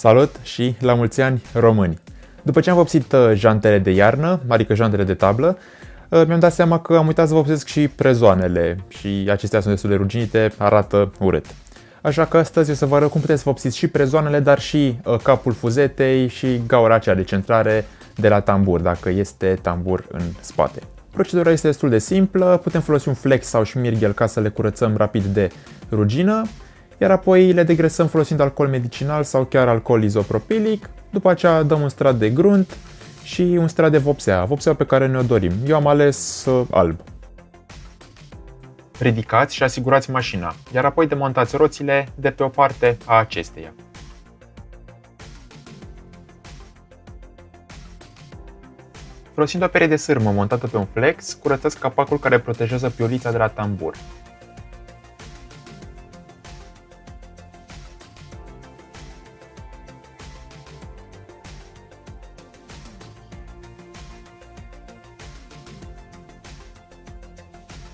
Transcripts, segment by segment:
Salut și la mulți ani români! După ce am vopsit jantele de iarnă, adică jantele de tablă, mi-am dat seama că am uitat să vopsesc și prezoanele și acestea sunt destul de ruginite, arată urât. Așa că astăzi o să vă arăt cum puteți să vopsiți și prezoanele, dar și capul fuzetei și gaura aceea de centrare de la tambur, dacă este tambur în spate. Procedura este destul de simplă, putem folosi un flex sau șmirghel ca să le curățăm rapid de rugină, iar apoi le degresăm folosind alcool medicinal sau chiar alcool izopropilic. După aceea dăm un strat de grunt și un strat de vopsea pe care ne-o dorim. Eu am ales alb. Ridicați și asigurați mașina, iar apoi demontați roțile de pe o parte a acesteia. Folosind o perie de sârmă montată pe un flex, curățați capacul care protejează piulița de la tambur.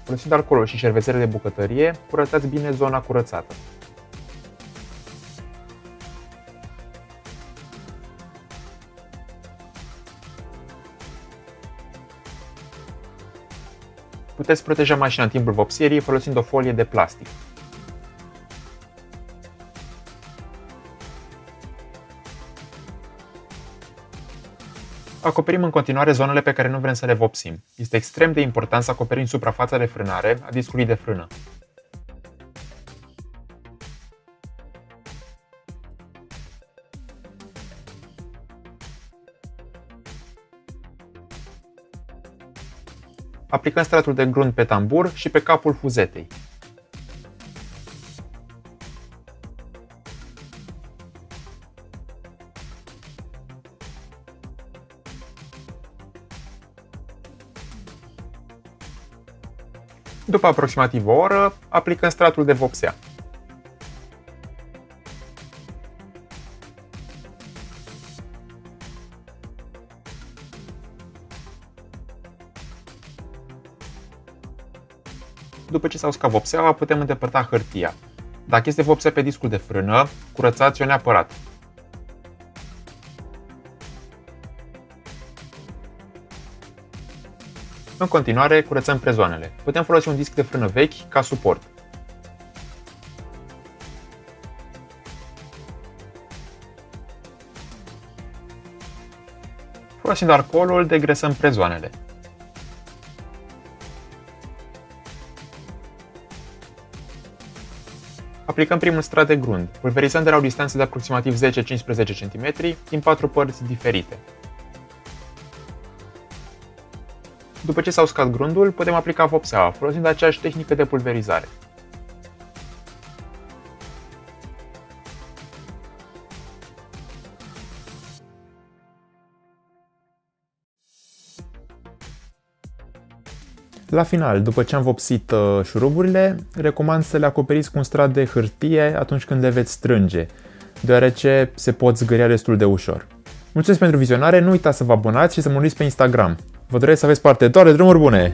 Folosind alcoolul și șervețele de bucătărie, curățați bine zona curățată. Puteți proteja mașina în timpul vopsirii folosind o folie de plastic. Acoperim în continuare zonele pe care nu vrem să le vopsim. Este extrem de important să acoperim suprafața de frânare a discului de frână. Aplicăm stratul de grunt pe tambur și pe capul fuzetei. După aproximativ o oră, aplicăm stratul de vopsea. După ce s-a uscat vopseaua, putem îndepărta hârtia. Dacă este vopsea pe discul de frână, curățați-o neapărat. În continuare, curățăm prezoanele. Putem folosi un disc de frână vechi ca suport. Folosind alcoolul, degresăm prezoanele. Aplicăm primul strat de grunt, pulverizăm de la o distanță de aproximativ 10-15 cm din 4 părți diferite. După ce s-a uscat grundul, putem aplica vopseaua, folosind aceeași tehnică de pulverizare. La final, după ce am vopsit șuruburile, recomand să le acoperiți cu un strat de hârtie atunci când le veți strânge, deoarece se pot zgâria destul de ușor. Mulțumesc pentru vizionare, nu uitați să vă abonați și să mă urmăriți pe Instagram. Vă doresc să aveți parte doar de drumuri bune!